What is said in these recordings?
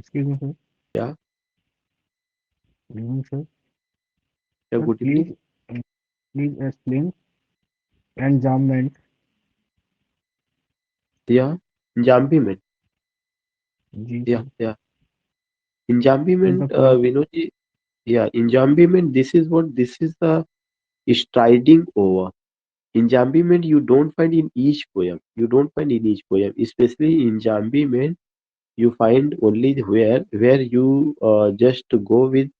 Excuse me, sir. क्या Good evening, sir. क्या Sir, good evening. uh, please explain enjambment. या enjambment. जी sir, या in the enjambment, French. Vinod ji. Yeah, enjambment, this is the striding over. Enjambment you don't find in each poem. You don't find in each poem. Especially enjambment you find only where you just go with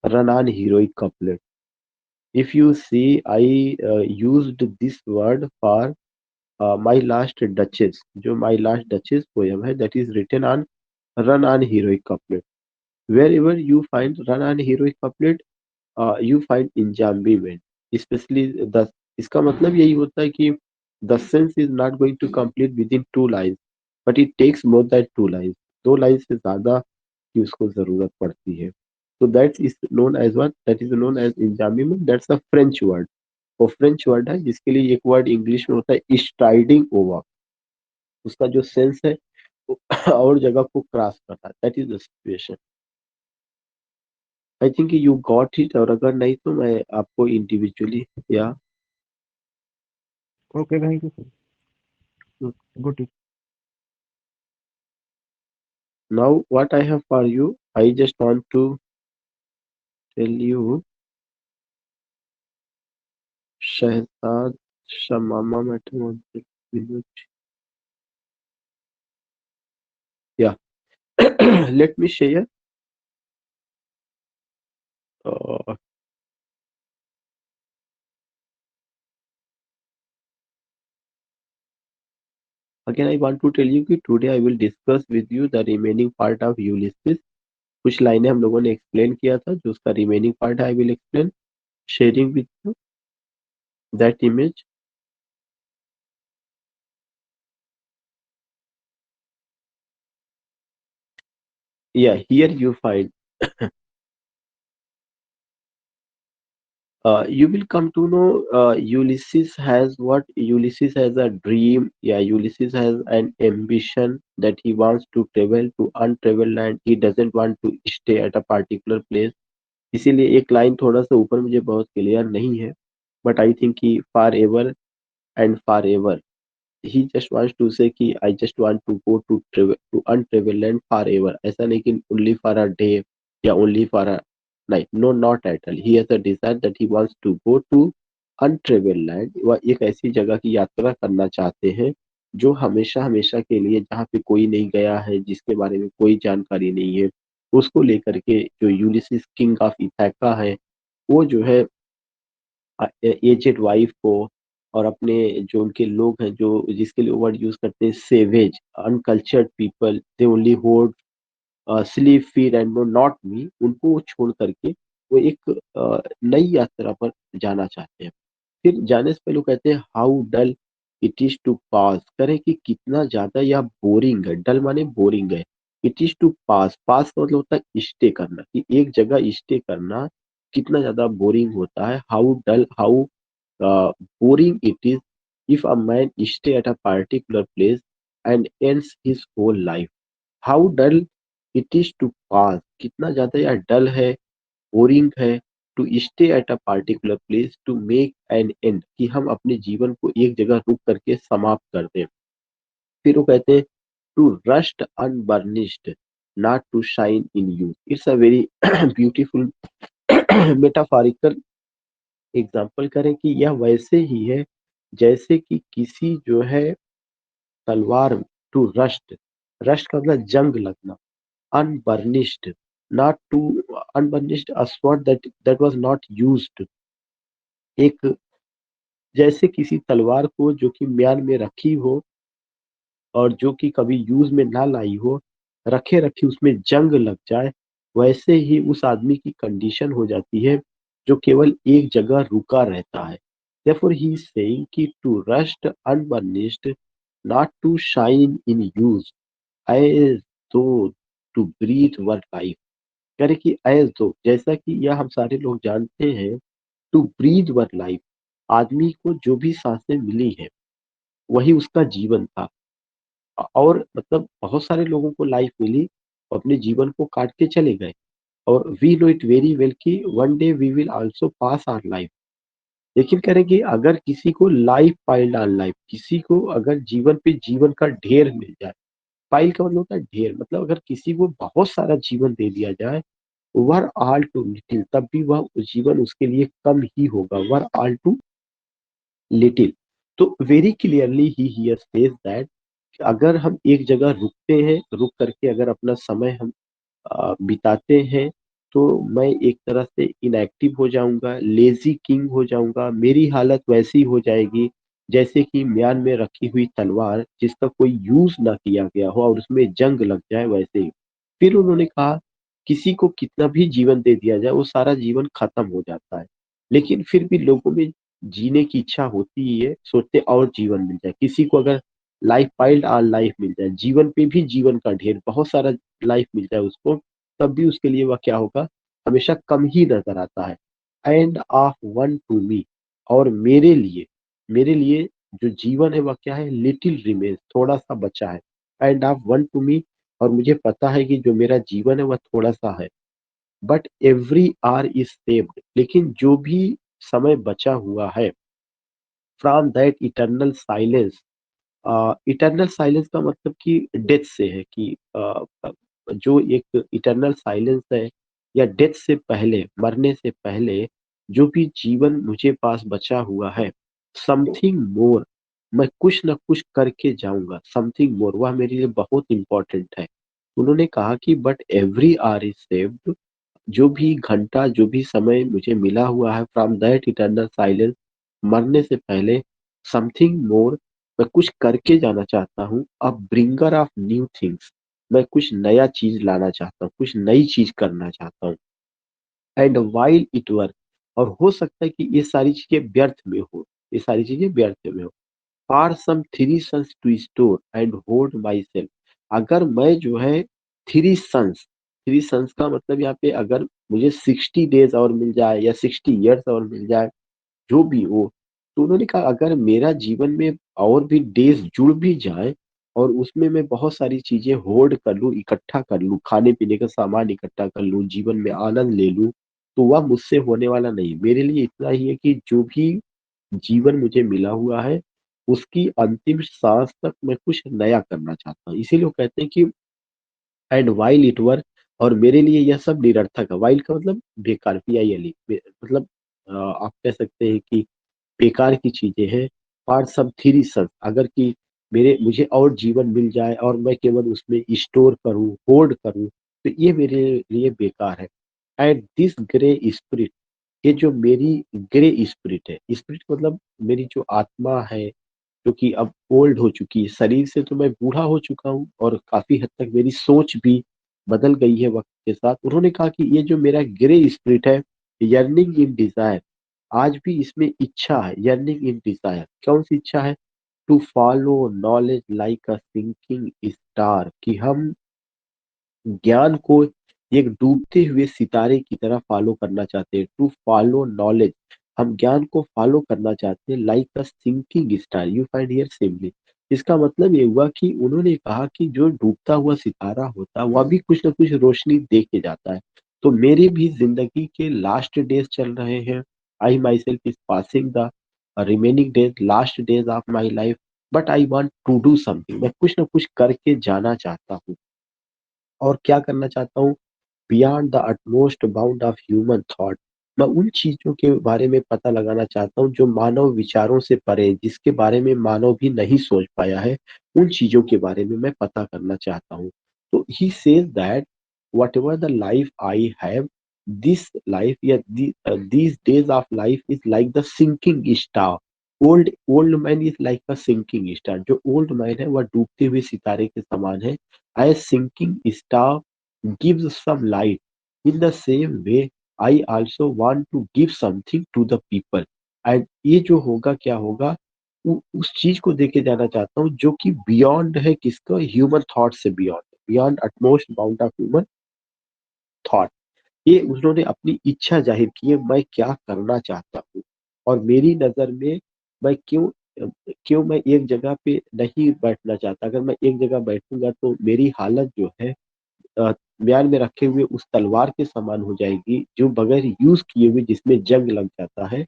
run on heroic couplet. If you see, I used this word for my last Duchess. जो my last Duchess poem है, that is written on run on heroic couplet. Wherever you find run on heroic couplet, you find enjambment. Especially the इसका मतलब यही होता है कि the sense is not going to complete within two lines, but it takes more than two lines. दो line से ज्यादा की उसको जरूरत पड़ती है. So that is known as what? That is known as enjambment. That's a French word. वो French word है जिसके लिए एक वर्ड इंग्लिश में होता है स्ट्राइडिंग ओवर. उसका जो सेंस है वो और जगह को क्रॉस करता है. That is the situation. I think you got it, और अगर नहीं तो मैं आपको इंडिविजुअली या Okay, thank you, sir. Good. now what I have for you, I just want to tell you Shahzad Shamama matter. Yeah. Let me share. Uh, again, I want to tell you कि today I will discuss with you the remaining part of Ulysses. कुछ लाइनें हम लोगों ने explain किया था, जो उसका रिमेनिंग पार्ट है I will explain, sharing with you that image. Yeah, here you find you will come to know Ulysses has a dream. Yeah, Ulysses has an ambition that he wants to travel to untraveled land. He doesn't want to stay at a particular place. इसीलिए एक line थोड़ा सा ऊपर मुझे बहुत clear नहीं है, but I think कि for ever and for ever he just wants to say कि I just want to go to travel to untraveled land forever. ऐसा नहीं कि only for a day या only for a night. No, not at all. He has a desire that he wants to go to untraveled land. वह एक ऐसी जगह की यात्रा करना चाहते हैं जो हमेशा हमेशा के लिए, जहाँ पे कोई नहीं गया है, जिसके बारे में कोई जानकारी नहीं है, उसको लेकर के जो यूलिसिस किंग ऑफ इथाका है, वो जो है एजेड वाइफ को और अपने जो उनके लोग हैं, जो जिसके लिए वर्ड यूज करते हैं savage uncultured people, they only hold sleep feed and know not me, उनको छोड़ करके वो एक नई यात्रा पर जाना चाहते हैं. फिर जाने से पहले वो कहते हैं how dull it is to pause, करें कि कितना ज्यादा यह बोरिंग है. डल माने बोरिंग है. इट इज टू पास, पास का मतलब होता है स्टे करना, कि एक जगह स्टे करना कितना ज्यादा बोरिंग होता है. How dull, how boring it is if a man stay at a particular place and ends his whole life. How dull it is to pass, कितना ज्यादा यह डल है, बोरिंग है, to stay at a particular place to make an end, कि हम अपने जीवन को एक जगह रुक करके समाप्त कर दें. फिर वो कहते हैं to rust unburnished not to shine in use. It's a very beautiful metaphorical example. करें कि यह वैसे ही है जैसे कि किसी जो है तलवार, टू रस्ट, रस्ट का मतलब जंग लगना, unburnished, not to unburnished a sword that was not used. एक जैसे किसी तलवार को जो कि म्यान में रखी हो और जो कि कभी यूज में ना लाई हो, रखे रखे उसमें जंग लग जाए, वैसे ही उस आदमी की कंडीशन हो जाती है जो केवल एक जगह रुका रहता है. Therefore he is saying कि to rust unburnished, not to shine in use, as though to breathe were life. करे कि as though, जैसा कि यह हम सारे लोग जानते हैं, to breathe were life, आदमी को जो भी सांसें मिली है वही उसका जीवन था. और मतलब बहुत सारे लोगों को लाइफ मिली, अपने जीवन को काट के चले गए। और we know it very well कि one day we will also pass our life. लेकिन कह रहे कि अगर किसी को लाइफ पाइल्ड ऑन लाइफ, किसी को अगर जीवन पे जीवन का ढेर मिल जाए, पाइल का मतलब होता है ढेर, मतलब अगर किसी को बहुत सारा जीवन दे दिया जाए, वर ऑल टू लिटिल, तब भी वह जीवन उसके लिए कम ही होगा, वर ऑल टू लिटिल। तो very clearly he here says that अगर हम एक जगह रुकते हैं, रुक करके अगर अपना समय हम बिताते हैं, तो मैं एक तरह से इनएक्टिव हो जाऊंगा, लेजी किंग हो जाऊंगा, मेरी हालत वैसी हो जाएगी जैसे कि म्यान में रखी हुई तलवार जिसका कोई यूज ना किया गया हो और उसमें जंग लग जाए, वैसे ही। फिर उन्होंने कहा किसी को कितना भी जीवन दे दिया जाए वो सारा जीवन खत्म हो जाता है, लेकिन फिर भी लोगों में जीने की इच्छा होती ही है, सोचते और जीवन मिल जाए। किसी को अगर लाइफ पाइल्ड ऑन लाइफ मिल जाए, जीवन पे भी जीवन का ढेर, बहुत सारा लाइफ मिल जाए उसको, तब भी उसके लिए वह क्या होगा, हमेशा कम ही नजर आता है। End of one to me, और मेरे लिए जो जीवन है वह क्या है, लिटिल रिमेन्स, थोड़ा सा बचा है। End of one to me, और मुझे पता है कि जो मेरा जीवन है वह थोड़ा सा है। But every hour is saved, लेकिन जो भी समय बचा हुआ है, from that eternal silence. Eternal silence का मतलब कि डेथ से है कि जो एक इटर्नल साइलेंस है, या डेथ से पहले, मरने से पहले जो भी जीवन मुझे पास बचा हुआ है, समथिंग मोर, मैं कुछ ना कुछ करके जाऊंगा। समथिंग मोर वह मेरे लिए बहुत इंपॉर्टेंट है। उन्होंने कहा कि but every hour is saved, जो भी घंटा, जो भी समय मुझे मिला हुआ है फ्रॉम दैट इटर्नल साइलेंस, मरने से पहले, समथिंग मोर, मैं कुछ करके जाना चाहता हूँ। अ ब्रिंगर ऑफ न्यू थिंग्स, मैं कुछ नया चीज लाना चाहता हूँ, कुछ नई चीज करना चाहता हूँ। एंड वाइल इट वर्क, और हो सकता है कि ये सारी चीजें व्यर्थ में हो, ये सारी चीजें व्यर्थ में हो। For some three suns to store and hold myself, अगर मैं जो है थ्री सन्स का मतलब यहाँ पे अगर मुझे 60 डेज और मिल जाए या 60 ईयर्स और मिल जाए, जो भी हो, तो उन्होंने कहा अगर मेरा जीवन में और भी डेज जुड़ भी जाए और उसमें मैं बहुत सारी चीजें होल्ड कर लूँ, इकट्ठा कर लूँ, खाने पीने का सामान इकट्ठा कर लूँ, जीवन में आनंद ले लूँ, तो वह मुझसे होने वाला नहीं। मेरे लिए इतना ही है कि जो भी जीवन मुझे मिला हुआ है, उसकी अंतिम सांस तक मैं कुछ नया करना चाहता हूँ। इसीलिए वो कहते हैं कि एंड वाइल इट वर, और मेरे लिए यह सब निरर्थक है। वाइल का मतलब बेकार, PILE, मतलब आप कह सकते हैं कि बेकार की चीजें हैं। फॉर सम थ्री सन्स, अगर कि मुझे और जीवन मिल जाए और मैं केवल उसमें स्टोर करूं, होल्ड करूं, तो ये मेरे लिए बेकार है। एंड दिस ग्रे स्पिरिट, ये जो मेरी ग्रे स्पिरिट है, स्पिरिट मतलब मेरी जो आत्मा है, जो कि अब ओल्ड हो चुकी है, शरीर से तो मैं बूढ़ा हो चुका हूँ और काफी हद तक मेरी सोच भी बदल गई है वक्त के साथ। उन्होंने कहा कि ये जो मेरा ग्रे स्पिरिट है, यर्निंग इन डिजायर, आज भी इसमें इच्छा है, यर्निंग इन डिजायर, कौन सी इच्छा है, to follow knowledge like a sinking star, कि हम ज्ञान को एक डूबते हुए सितारे की तरह फॉलो करना चाहते हैं। टू फॉलो नॉलेज, हम ज्ञान को फॉलो करना चाहते हैं, like a sinking star, you find here simply. इसका मतलब ये हुआ कि उन्होंने कहा कि जो डूबता हुआ सितारा होता है वह भी कुछ ना कुछ रोशनी दे के जाता है। तो मेरे भी जिंदगी के लास्ट डेज चल रहे हैं, I myself is passing the remaining days, last days of my life, but I want to do something, मैं कुछ ना कुछ करके जाना चाहता हूँ। और क्या करना चाहता हूँ, beyond the utmost bound of human thought, मैं उन चीजों के बारे में पता लगाना चाहता हूँ जो मानव विचारों से परे है, जिसके बारे में मानव भी नहीं सोच पाया है, उन चीजों के बारे में मैं पता करना चाहता हूँ। तो he says that what ever the life I have, this life या these days of life is like the sinking star, old man is like a sinking star, जो ओल्ड मैन है वह डूबते हुए सितारे के समान है। As sinking star gives some light. In the same way, I also want to give something to the people. And ये जो होगा क्या होगा, उस चीज को देके जाना चाहता हूँ जो कि बियॉन्ड है, किसका, ह्यूमन थॉट से beyond, beyond utmost bound of human thought. ये उन्होंने अपनी इच्छा जाहिर की है, मैं क्या करना चाहता हूँ। और मेरी नजर में मैं क्यों मैं एक जगह पे नहीं बैठना चाहता। अगर मैं एक जगह बैठूंगा तो मेरी हालत जो है म्यान में रखे हुए उस तलवार के समान हो जाएगी जो बगैर यूज किए हुए जिसमें जंग लग जाता है।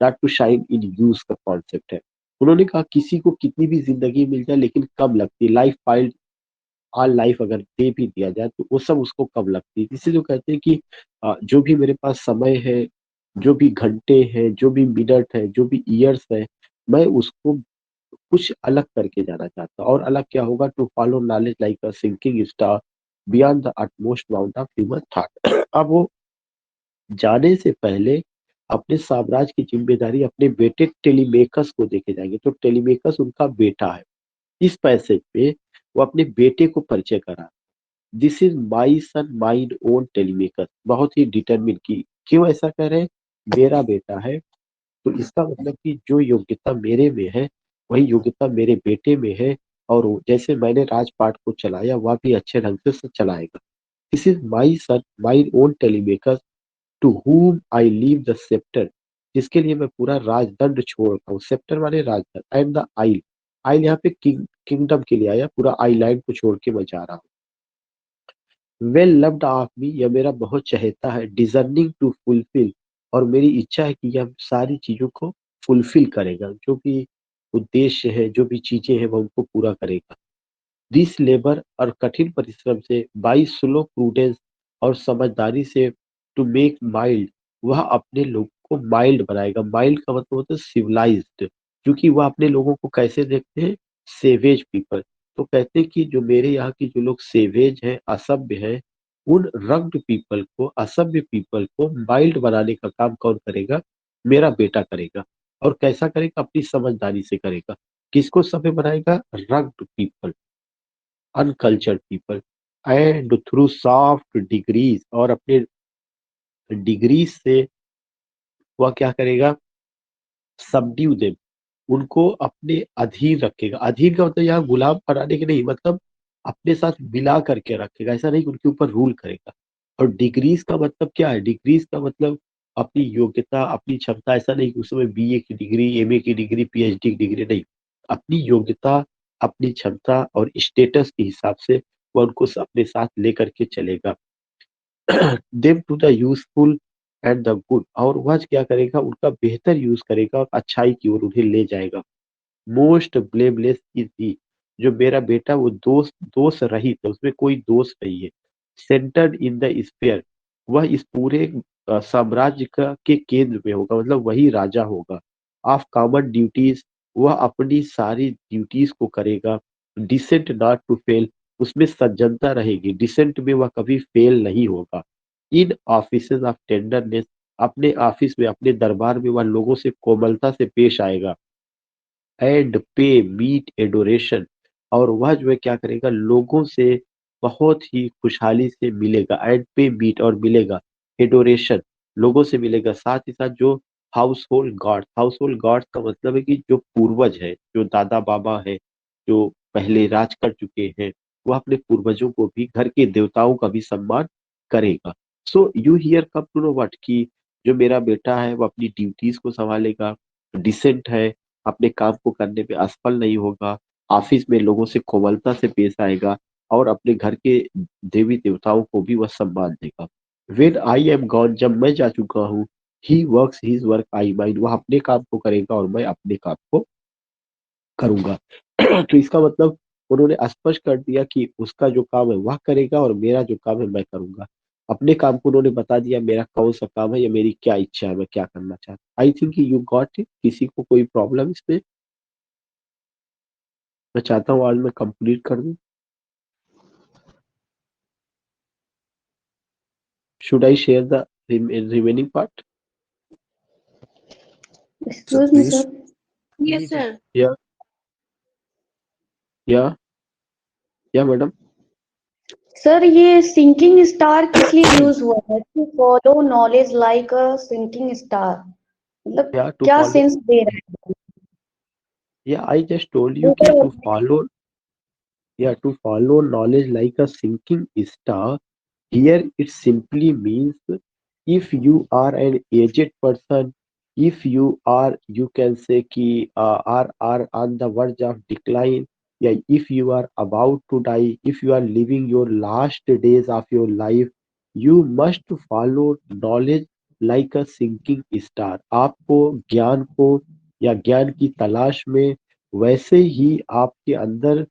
Not to shine in use का कॉन्सेप्ट है। उन्होंने कहा किसी को कितनी भी जिंदगी मिल जाए लेकिन कम लगती है। लाइफ पाइल्ड ऑन लाइफ अगर दे भी दिया जाए तो वो सब उसको कम लगती है। इसीलिए वो कहते हैं कि जो भी मेरे पास समय है, जो भी घंटे हैं, जो भी मिनट है, जो भी ईयर्स है, मैं उसको कुछ अलग करके जाना चाहता हूँ। और अलग क्या होगा? To follow knowledge like a sinking star beyond the utmost bound of human thought. अब वो जाने से पहले अपने साम्राज्य की जिम्मेदारी अपने बेटे टेलीमेकस को देके जाएंगे। तो टेलीमेकस उनका बेटा है। इस पैसेज पे वो अपने बेटे को परिचय करा, this is my son mine own Telemachus. बहुत ही डिटरमिन की क्यों ऐसा कह रहे हैं? मेरा बेटा है, तो इसका मतलब कि जो योग्यता मेरे में है वही योग्यता मेरे बेटे में है। और जैसे मैंने राजपाट को चलाया वह भी अच्छे ढंग से चलाएगा। This is my son my own Telemachus to whom I leave the scepter, जिसके लिए मैं पूरा राजदंड छोड़ता हूँ। सेप्टर माने राजदंड। एंड द आइल, आइल यहाँ पे किंगडम के लिए आया, पूरा आइलैंड को छोड़ के मैं जा रहा हूँ। वेल लव्ड ऑफ मी, यह मेरा बहुत चहेता है। डिजर्निंग टू फुलफिल, और मेरी इच्छा है कि यह सारी चीजों को फुलफिल करेगा। जो भी उद्देश्य है, जो भी चीजें हैं, वह उनको पूरा करेगा। दिस लेबर, और कठिन परिश्रम से, बाई स्लो प्रूडेंस, और समझदारी से, टू मेक माइल्ड, वह अपने लोग को माइल्ड बनाएगा। माइल्ड का मतलब होता है सिविलाइज्ड, क्योंकि वह अपने लोगों को कैसे देखते हैं? Savage people. तो कहते हैं कि जो मेरे यहाँ की जो लोग सेवेज हैं, असभ्य हैं, उन रग्ड पीपल को, असभ्य पीपल को माइल्ड बनाने का काम कौन करेगा? मेरा बेटा करेगा। और कैसा करेगा? अपनी समझदारी से करेगा। किसको सभ्य बनाएगा? Rugged people, uncultured people. And through soft degrees, और अपने डिग्रीज से वह क्या करेगा? सबड्यू देम, उनको अपने अधीन रखेगा। अधीन का मतलब यहाँ गुलाम बनाने के नहीं, मतलब अपने साथ मिला करके रखेगा। ऐसा नहीं कि उनके ऊपर रूल करेगा। और डिग्रीज का मतलब क्या है? डिग्रीज का मतलब अपनी योग्यता, अपनी क्षमता। ऐसा नहीं कि उसमें बीए की डिग्री, एमए की डिग्री, पीएचडी की डिग्री नहीं। अपनी योग्यता, अपनी क्षमता और स्टेटस के हिसाब से वह उनको अपने साथ लेकर के चलेगा। Them to the useful and the good, और वह क्या करेगा? उनका बेहतर यूज करेगा और अच्छाई की ओर उन्हें ले जाएगा। मोस्ट ब्लेमलेस इज ही, जो मेरा बेटा वो दोष रहित है, उसमें कोई दोष नहीं है। सेंटर्ड इन द स्फीयर, वह इस पूरे साम्राज्य का के केंद्र में होगा, मतलब वही राजा होगा। ऑफ कॉमन ड्यूटीज, वह अपनी सारी ड्यूटीज को करेगा। डिसेंट नॉट टू फेल, उसमें सज्जनता रहेगी। डिसेंट में वह कभी फेल नहीं होगा। इन ऑफिसेज ऑफ टेंडरनेस, अपने ऑफिस में, अपने दरबार में वह लोगों से कोमलता से पेश आएगा। एंड पे मीट एडोरेशन, और वह जो है क्या करेगा? लोगों से बहुत ही खुशहाली से मिलेगा। एंड पे मीट, और मिलेगा एडोरेशन, लोगों से मिलेगा। साथ ही साथ जो हाउस होल्ड गॉड्स का मतलब है कि जो पूर्वज है, जो दादा बाबा है, जो पहले राज कर चुके हैं, वह अपने पूर्वजों को भी, घर के देवताओं का भी सम्मान करेगा। So you here come to know what, कि जो मेरा बेटा है वो अपनी ड्यूटीज को संभालेगा, डिसेंट है, अपने काम को करने में असफल नहीं होगा, ऑफिस में लोगों से कोमलता से पेश आएगा, और अपने घर के देवी देवताओं को भी वह सम्मान देगा। वेन आई एम गॉन, जब मैं जा चुका हूँ, he works his work I mind, वह अपने काम को करेगा और मैं अपने काम को करूंगा। तो इसका मतलब उन्होंने स्पष्ट कर दिया कि उसका जो काम है वह करेगा और मेरा जो काम है मैं करूंगा। अपने काम को उन्होंने बता दिया, मेरा कौन सा काम है या मेरी क्या इच्छा है, मैं क्या करना चाहता हूँ। I think you got it. किसी को कोई प्रॉब्लम इसमें? मैं चाहता हूँ आज मैं कंप्लीट कर दूं। Should I share the remaining part? Sir, Excuse me, please. sir. Yes, sir. या या या मैडम? सर ये सिंकिंग स्टार किस लिए यूज हुआ है? To follow knowledge like a sinking star, मतलब या टू क्या फॉलो, सेंस दे रहा या आई जस्ट टोल्ड यू कि है? to follow knowledge like a sinking star. Here it simply means if you are an aged person, if you are, you can say ki are on the verge of decline, या if you are about to die, if you are living your last days of your life, you must follow knowledge like a sinking star. आपको ज्ञान को या ज्ञान की तलाश में वैसे ही आपके अंदर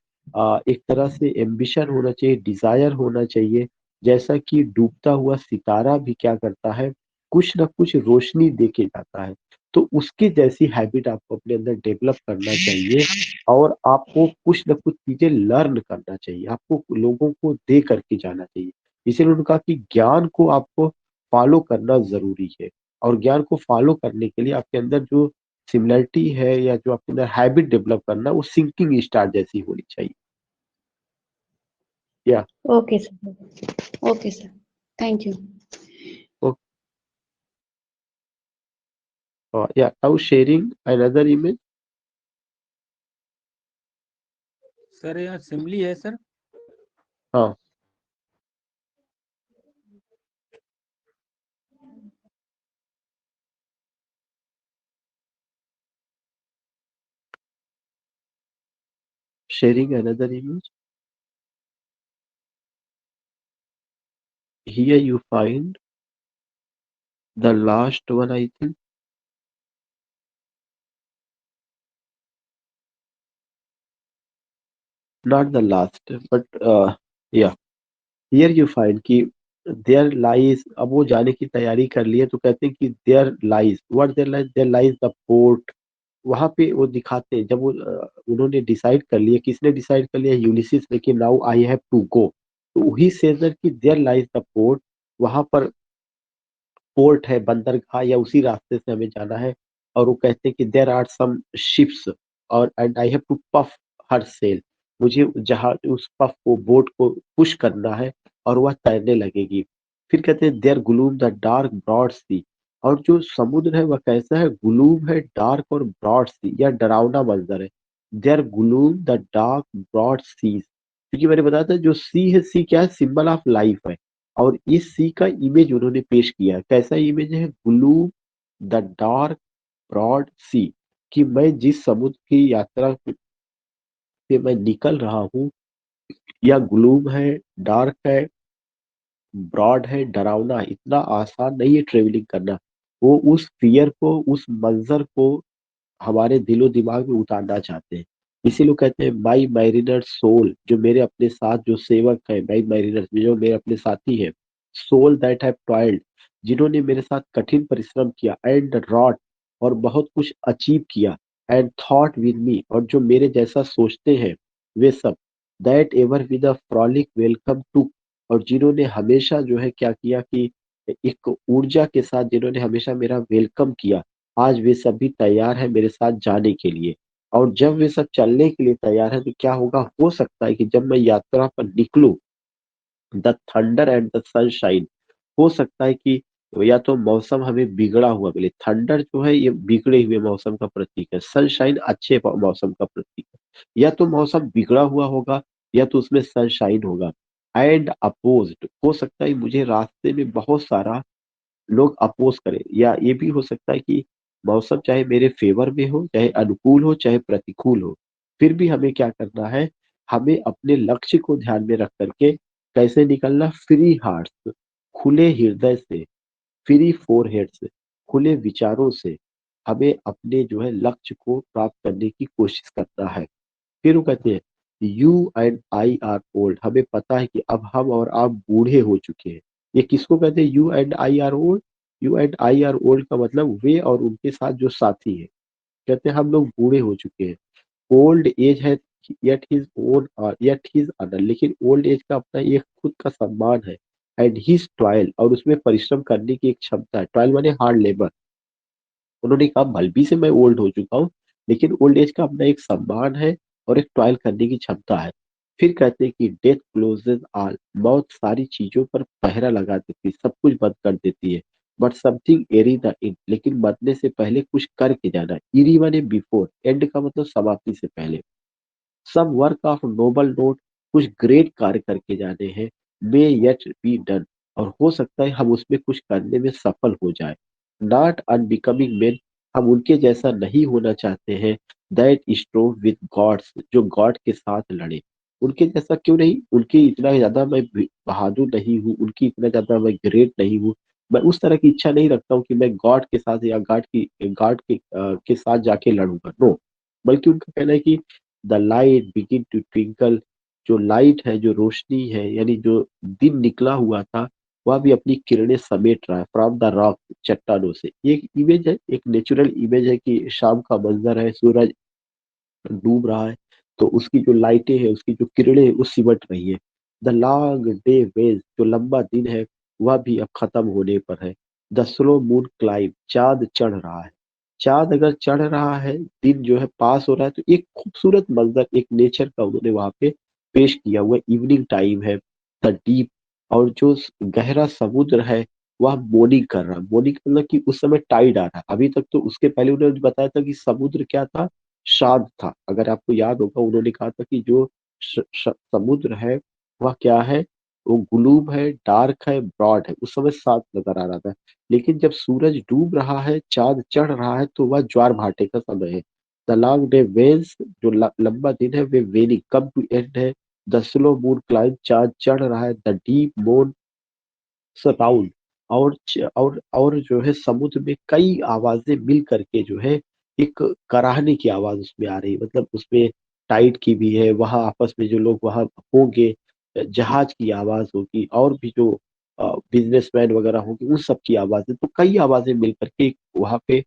एक तरह से एम्बिशन होना चाहिए, डिजायर होना चाहिए, जैसा कि डूबता हुआ सितारा भी क्या करता है, कुछ ना कुछ रोशनी देके जाता है। तो उसकी जैसी हैबिट आपको अपने अंदर डेवलप करना चाहिए, और आपको कुछ ना कुछ चीजें लर्न करना चाहिए, आपको लोगों को दे करके जाना चाहिए। इसीलिए उन्होंने कहा कि ज्ञान को आपको फॉलो करना जरूरी है, और ज्ञान को फॉलो करने के लिए आपके अंदर जो सिमिलरिटी है या जो आपके अंदर हैबिट डेवलप करना, वो सिंकिंग स्टार जैसी होनी चाहिए। या Okay, sir. Okay, sir. Thank you. yeah, now sharing another image. Sir यहाँ सिमली है सर। हाँ, sharing another image. Here you find the last one, I think. Not the last, but yeah. Here you find कि there lies, अब वो जाने की तैयारी कर लिए तो कहते हैं कि there lies, what there lies the port। वहां पे वो दिखाते हैं जब वो उन्होंने डिसाइड कर लिया, किसने डिसाइड कर लिया, यूलिसिस ने, कि now I have to go. तो ही सेज दैट कि देयर लाइज द पोर्ट, वहां पर पोर्ट है, बंदरगाह, या उसी रास्ते से हमें जाना है। और वो कहते हैं कि देयर आर सम शिप्स, और and I have to puff her sail, मुझे जहाज, उस पफ को, बोट को पुश करना है, और वह तैरने लगेगी। फिर कहते हैं there gloom the dark broad sea, और जो समुद्र है वह कैसा है, ग्लूम है, डार्क और ब्रॉड सी, या डरावना मंजर है। There gloom the dark broad seas, क्योंकि मैंने बताया था जो सी है, सी क्या है, सिंबल ऑफ लाइफ है। और इस सी का इमेज उन्होंने पेश किया है। कैसा इमेज है, ब्लू द डार्क ब्रॉड सी, कि मैं जिस समुद्र की यात्रा से मैं निकल रहा हूँ, या ग्लूम है, डार्क है, ब्रॉड है, डरावना, इतना आसान नहीं है ट्रेवलिंग करना। वो उस फियर को, उस मंजर को हमारे दिलो दिमाग में उतारना चाहते हैं। इसी लोग कहते हैं माई मैरिनर सोल, जो मेरे अपने साथ जो सेवक है, माई मैरिनर जो मेरे अपने साथी है, सोल दैट हैव टॉयल्ड, जिन्होंने मेरे साथ कठिन परिश्रम किया, एंड रॉट, और बहुत कुछ अचीव किया, एंड थॉट विद मी, और जो मेरे जैसा सोचते हैं, वे सब, that ever with a frolic welcome to, और जिन्होंने हमेशा जो है क्या किया कि एक ऊर्जा के साथ जिन्होंने हमेशा मेरा वेलकम किया, आज वे सभी तैयार हैं मेरे साथ जाने के लिए। और जब वे सब चलने के लिए तैयार हैं तो क्या होगा, हो सकता है कि जब मैं यात्रा पर निकलूं, the thunder and the sunshine, हो सकता है कि या तो मौसम हमें बिगड़ा हुआ मिले, थंडर जो है ये बिगड़े हुए मौसम का प्रतीक है, सनशाइन अच्छे मौसम का प्रतीक है। या तो मौसम बिगड़ा हुआ होगा, या तो उसमें सनशाइन होगा। एंड अपोज्ड, हो सकता है मुझे रास्ते में बहुत सारा लोग अपोज करें, या ये भी हो सकता है कि मौसम चाहे मेरे फेवर में हो, चाहे अनुकूल हो, चाहे प्रतिकूल हो, फिर भी हमें क्या करना है, हमें अपने लक्ष्य को ध्यान में रख करके कैसे निकलना, फ्री हार्ट, खुले हृदय से, फ्री फोरहेड से, खुले विचारों से हमें अपने जो है लक्ष्य को प्राप्त करने की कोशिश करना है। फिर वो कहते हैं you and I R old, हमें पता है कि अब हम और आप बूढ़े हो चुके हैं। ये किसको कहते हैं, you and I R old? You and I R old का मतलब वे और उनके साथ जो साथी है, कहते हैं हम लोग बूढ़े हो चुके हैं। ओल्ड एज है, येट हिज ऑनर, लेकिन ओल्ड एज का अपना एक खुद का सम्मान है। एंड हिज टॉयल, और उसमें परिश्रम करने की एक क्षमता है, टॉयल माने हार्ड लेबर। उन्होंने कहा भलभी से मैं ओल्ड हो चुका हूँ, लेकिन ओल्ड एज का अपना एक सम्मान है, और एक टॉयल करने की क्षमता है। फिर कहते हैं कि डेथ क्लोजेज ऑल, मौत सारी चीजों पर पहरा लगा देती है, सब कुछ बंद कर देती है। But something ere the end, लेकिन मरने से पहले कुछ करके जाना है। इरी माने बिफोर, एंड का मतलब समाप्ति से पहले। Some work of noble note, कुछ ग्रेट कार्य करके जाने हैं। मे येट बी डन, और हो सकता है हम उसमें कुछ करने में सफल हो जाए। नॉट अनबिकमिंग मेन, हम उनके जैसा नहीं होना चाहते हैं, दैट स्ट्रोव विद गॉड्स, जो गॉड के साथ लड़े। उनके जैसा क्यों नहीं, उनके इतना ज्यादा मैं बहादुर नहीं हूँ, उनकी इतना ज्यादा मैं ग्रेट नहीं हूँ, मैं उस तरह की इच्छा नहीं रखता हूँ कि मैं गॉड के साथ या गॉड के साथ जाके लड़ूंगा, नो। बल्कि उनका कहना है कि the light begin to twinkle, जो लाइट है, जो रोशनी है, यानी जो दिन निकला हुआ था, वह भी अपनी किरणें समेट रहा है फ्रॉम द रॉक, चट्टानों से। ये एक इमेज है, एक नेचुरल इमेज है कि शाम का मंजर है, सूरज डूब रहा है, तो उसकी जो लाइटें हैं, उसकी जो किरणें हैं, वो सिमट रही है। द लॉन्ग डे वेज, जो लंबा दिन है, वह भी अब खत्म होने पर है। द स्लो मून क्लाइम, चांद चढ़ रहा है। चांद अगर चढ़ रहा है, दिन जो है पास हो रहा है, तो एक खूबसूरत मंजर, एक नेचर का उन्होंने वहां पे पेश किया हुआ। इवनिंग टाइम है, द डीप, और जो गहरा समुद्र है, वह मोर्निंग कर रहा है। मोर्निंग मतलब कि उस समय टाइड आ रहा है। अभी तक तो उसके पहले उन्होंने बताया था कि समुद्र क्या था, शांत था। अगर आपको याद होगा, उन्होंने कहा था कि जो समुद्र है, वह क्या है, वो ग्लूम है, डार्क है, ब्रॉड है। उस समय शांत नजर आ रहा था। लेकिन जब सूरज डूब रहा है, चांद चढ़ रहा है, तो वह ज्वार भाटे का समय है। द लॉन्ग डे वेन्स, जो लंबा दिन है, वे वेनिंग कम टू एंड है। द स्लो मून क्लाइम, चांद चढ़ रहा है। द डीप मोन सराउंड, और जो है समुद्र में कई आवाजें मिल करके जो है एक कराहने की आवाज उसमें आ रही है। मतलब उसमें टाइड की भी है, वहां आपस में जो लोग वहां होंगे, जहाज की आवाज होगी, और भी जो बिजनेसमैन वगैरह होंगे, उन सब की आवाजें, तो कई आवाजें मिल करके वहां पे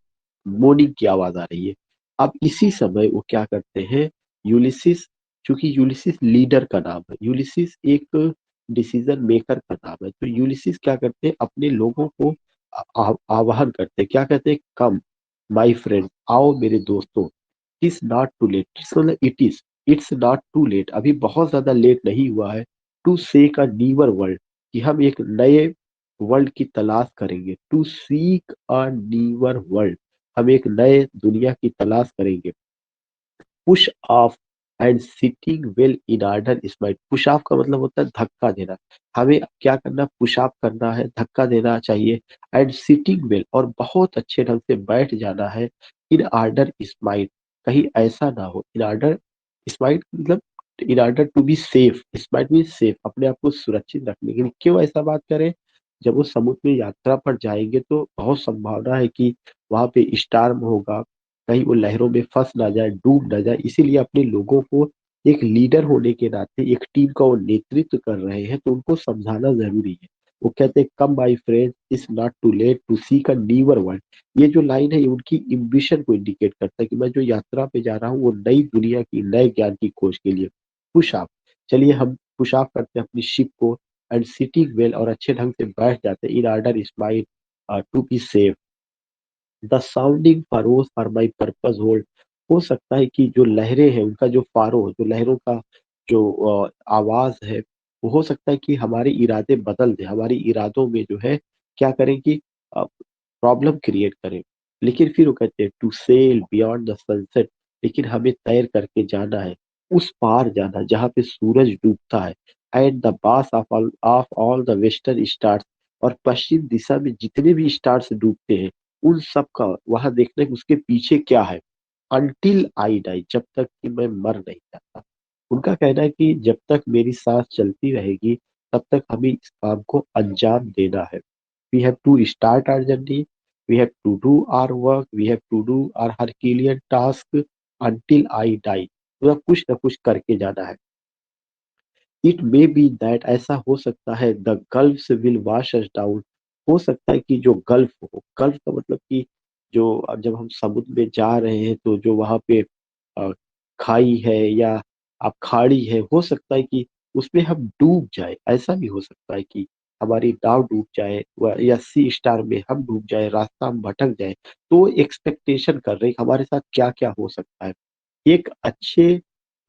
मोर्निंग की आवाज आ रही है। अब इसी समय वो क्या करते हैं, यूलिसिस, चूंकि यूलिसिस लीडर का नाम है, यूलिसिस एक डिसीजन मेकर का नाम है, तो यूलिसिस क्या करते हैं, अपने लोगों को आह्वान करते हैं। क्या कहते हैं, कम माय फ्रेंड, आओ मेरे दोस्तों। इट्स नॉट टू लेट, मतलब इट्स नॉट टू लेट, अभी बहुत ज्यादा लेट नहीं हुआ है। To seek a newer world, कि हम एक नए वर्ल्ड की तलाश करेंगे। To seek a newer world, हम एक नए दुनिया की तलाश करेंगे। Push off and sitting well in order smite, push off का मतलब होता है धक्का देना। हमें क्या करना, पुश ऑफ करना है, धक्का देना चाहिए। एंड सिटिंग वेल, और बहुत अच्छे ढंग से बैठ जाना है। इन ऑर्डर स्माइट, कहीं ऐसा ना हो। इन ऑर्डर स्माइट मतलब in order to be safe, smite mean safe, अपने आप को सुरक्षित रखने के लिए। क्यों ऐसा बात करें, जब वो समुद्र में यात्रा पर जाएंगे, तो बहुत संभावना है कि वहां पे स्टार्म होगा, कहीं वो लहरों में फंस ना जाए, डूब ना जाए। इसीलिए अपने लोगों को, एक लीडर होने के नाते, एक टीम का वो नेतृत्व कर रहे हैं, तो उनको समझाना जरूरी है। वो कहते हैं, come my friends, it's not too late to seek a newer world. ये जो लाइन है, ये उनकी एम्बिशन को इंडिकेट करता है कि मैं जो यात्रा पे जा रहा हूँ, वो नई दुनिया की, नए ज्ञान की खोज के लिए। पुश ऑफ, चलिए हम पुश ऑफ करते हैं अपनी शिप को। एंड सिटिंग वेल, और अच्छे ढंग से बैठ जाते हैं। In order smile to be safe. The sounding furrows for my purpose hold, हो सकता है कि जो लहरें हैं, उनका जो फारो, जो लहरों का जो आवाज है, वो हो सकता है कि हमारे इरादे बदल दे, हमारे इरादों में जो है क्या करें कि प्रॉब्लम क्रिएट करें। लेकिन फिर वो कहते हैं, to sail beyond the sunset, लेकिन हमें तैर करके जाना है, उस पार जाना जहाँ पे सूरज डूबता है। एंड द बास of all the western stars, और पश्चिम दिशा में जितने भी स्टार्स डूबते हैं, उन सब का वहां देखना कि उसके पीछे क्या है। अनटिल आई डाई, जब तक कि मैं मर नहीं जाता। उनका कहना है कि जब तक मेरी सांस चलती रहेगी, तब तक हमें इस काम को अंजाम देना है। We have to start our journey, we have to do our work, we have to do our herculean task until I die, मतलब कुछ ना कुछ करके जाना है। इट मे बी दैट, ऐसा हो सकता है, the gulf will wash us down, हो सकता है कि जो गल्फ हो, गल्फ का मतलब कि जो जब हम समुद्र में जा रहे हैं, तो जो वहां पे अ, खाई है या आप खाड़ी है, हो सकता है कि उसमें हम डूब जाए। ऐसा भी हो सकता है कि हमारी नाव डूब जाए, या सी स्टार में हम डूब जाए, रास्ता हम भटक जाए। तो एक्सपेक्टेशन कर रहे हैं कि हमारे साथ क्या क्या हो सकता है। एक अच्छे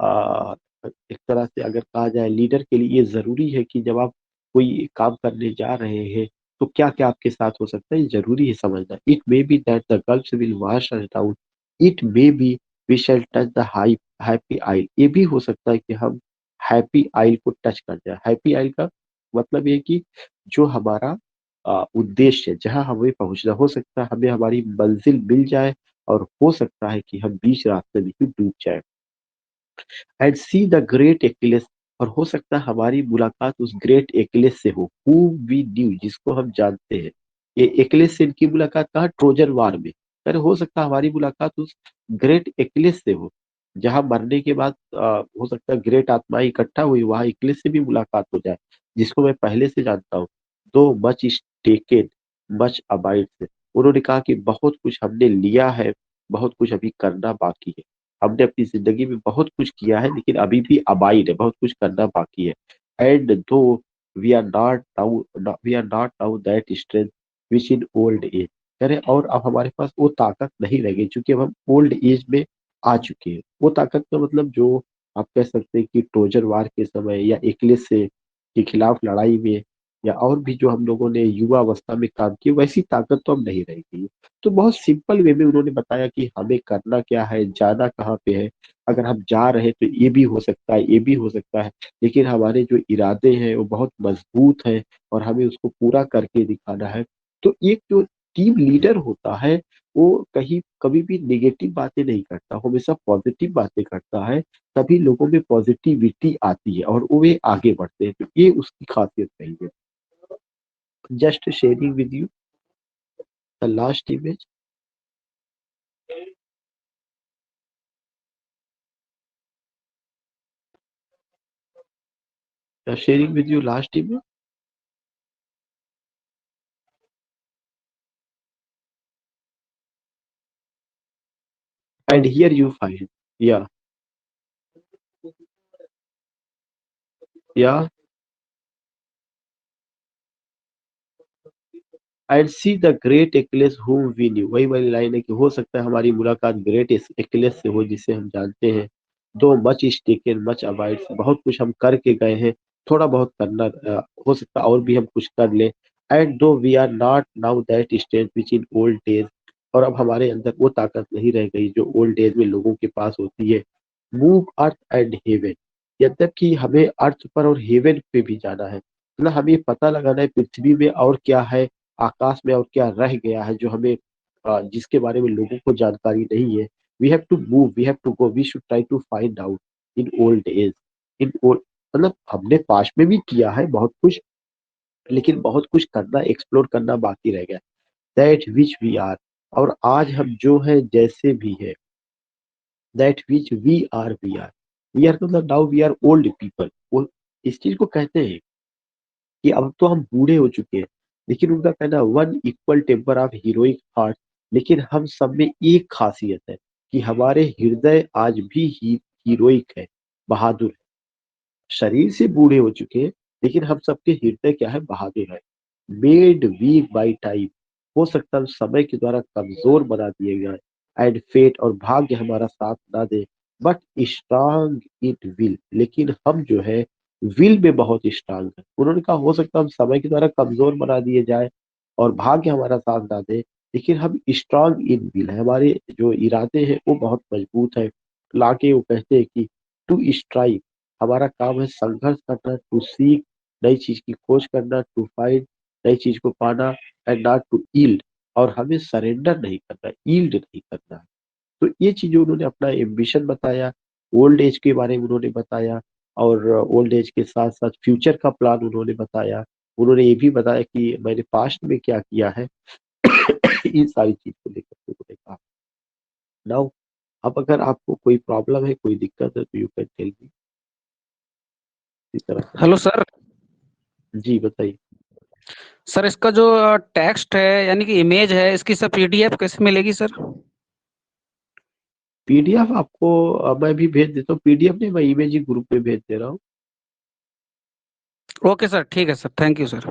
आ, एक तरह से अगर कहा जाए, लीडर के लिए ये जरूरी है कि जब आप कोई काम करने जा रहे हैं, तो क्या क्या आपके साथ हो सकता है, ये जरूरी है समझना। It may be that the gulfs will wash us down, it may be we shall touch the high happy isle, ये भी हो सकता है कि हम हैप्पी आइल को टच कर जाए। हैप्पी आइल का मतलब ये कि जो हमारा उद्देश्य है, जहां हमें पहुंचना, हो सकता है हमें हमारी मंजिल मिल जाए, और हो सकता है कि हम बीच रास्ते में ही डूब जाए। एंड सी द ग्रेट एक्लेस, और हो सकता है हमारी मुलाकात उस ग्रेट एक्लेस से हो, हु वी न्यू, जिसको हम जानते हैं। ये एक्लेस से इनकी मुलाकात कहाँ? ट्रोजन वार में। अरे हो सकता है हमारी मुलाकात उस ग्रेट एक्लेस से हो, जहां मरने के बाद हो सकता है ग्रेट आत्माएं इकट्ठा हुई, वहां एक्लेस से भी मुलाकात हो जाए, जिसको मैं पहले से जानता हूँ। दो much is taken much abide से, उन्होंने कहा कि बहुत कुछ हमने लिया है, बहुत कुछ अभी करना बाकी है। हमने अपनी जिंदगी में बहुत कुछ किया है, लेकिन अभी भी अबाइड है, बहुत कुछ करना बाकी है। And though we are not now that strength which in old age, कह रहे और अब हमारे पास वो ताकत नहीं रह गई, क्योंकि अब हम ओल्ड एज में आ चुके हैं। वो ताकत का मतलब जो आप कह सकते हैं कि ट्रोजन वार के समय या एक्लिस से के खिलाफ लड़ाई में, या और भी जो हम लोगों ने युवा अवस्था में काम किया, वैसी ताकत तो अब नहीं रह गई। तो बहुत सिंपल वे में उन्होंने बताया कि हमें करना क्या है, जाना कहाँ पे है। अगर हम जा रहे हैं तो ये भी हो सकता है, ये भी हो सकता है, लेकिन हमारे जो इरादे हैं वो बहुत मजबूत हैं, और हमें उसको पूरा करके दिखाना है। तो एक जो टीम लीडर होता है, वो कहीं कभी भी नेगेटिव बातें नहीं करता, हमेशा पॉजिटिव बातें करता है। तभी लोगों में पॉजिटिविटी आती है और वो वे आगे बढ़ते हैं। तो ये उसकी खासियत रही है। Just sharing with you the last image. Sharing with you last email. And here you find, yeah, yeah, and see the great Achilles whom we knew, वही वाली लाइन है कि हो सकता है हमारी मुलाकात ग्रेट एक्लेस से हो, जिसे हम जानते हैं। दो much is taken much avoids, बहुत कुछ हम करके गए हैं, थोड़ा बहुत करना हो सकता है और भी हम कुछ कर ले। And though we are not now that strength which in old days, और अब हमारे अंदर वो ताकत नहीं रह गई जो ओल्ड डेज में लोगों के पास होती है। मूव अर्थ एंड हेवन, यद्यपि हमें अर्थ पर और हेवन पे भी जाना है, मतलब हमें पता लगाना है पृथ्वी में और क्या है, आकाश में और क्या रह गया है जो हमें जिसके बारे में लोगों को जानकारी नहीं है। We have to move, we have to go, we should try to find out in old age, in old, मतलब हमने पास्ट में भी किया है बहुत कुछ, लेकिन बहुत कुछ करना, एक्सप्लोर करना बाकी रह गया। दैट विच वी आर, और आज हम जो है जैसे भी है, दैट विच वी आर मतलब now we are old people. इस चीज को कहते हैं कि अब तो हम बूढ़े हो चुके हैं, लेकिन उनका कहना one equal temper of heroic heart, लेकिन हम सब में एक खासियत है कि हमारे हृदय आज भी हीरोइक है, बहादुर है। शरीर से बूढ़े हो चुके हैं, लेकिन हम सबके हृदय क्या है? बहादुर है। मेड वीक बाई टाइम, हो सकता है समय के द्वारा कमजोर बना दिए गए, एंड फेट, और भाग्य हमारा साथ ना दे, बट स्ट्रांग इट विल, लेकिन हम जो है विल में बहुत स्ट्रांग है। उन्होंने कहा हो सकता है हम समय के द्वारा कमजोर बना दिए जाए और भाग्य हमारा साथ ना दे, लेकिन हम स्ट्रांग इन विल है, हमारे जो इरादे हैं वो बहुत मजबूत है। लाके वो कहते हैं कि टू स्ट्राइव, हमारा काम है संघर्ष करना, टू सीक, नई चीज की खोज करना, टू फाइंड, नई चीज को पाना, एंड नॉट टू यील्ड, और हमें सरेंडर नहीं करना, यील्ड नहीं करना है। तो ये चीजें उन्होंने अपना एम्बिशन बताया, ओल्ड एज के बारे में उन्होंने बताया, और ओल्ड एज के साथ साथ फ्यूचर का प्लान उन्होंने बताया। उन्होंने ये भी बताया कि मैंने पास्ट में क्या किया है। इन सारी चीज को लेकर के उन्होंने कहा। नाउ अब अगर आपको कोई प्रॉब्लम है, कोई दिक्कत है, तो यू कैन टेल मी। इस तरह से हेलो सर। जी बताइए। सर इसका जो टेक्स्ट है यानी कि इमेज है, इसकी सब पीडीएफ कैसे मिलेगी सर? पीडीएफ आपको मैं भी भेज देता हूँ, पीडीएफ नहीं, मैं इमेज ही ग्रुप में भेज दे रहा हूँ। ओके सर, ठीक है सर, थैंक यू सर।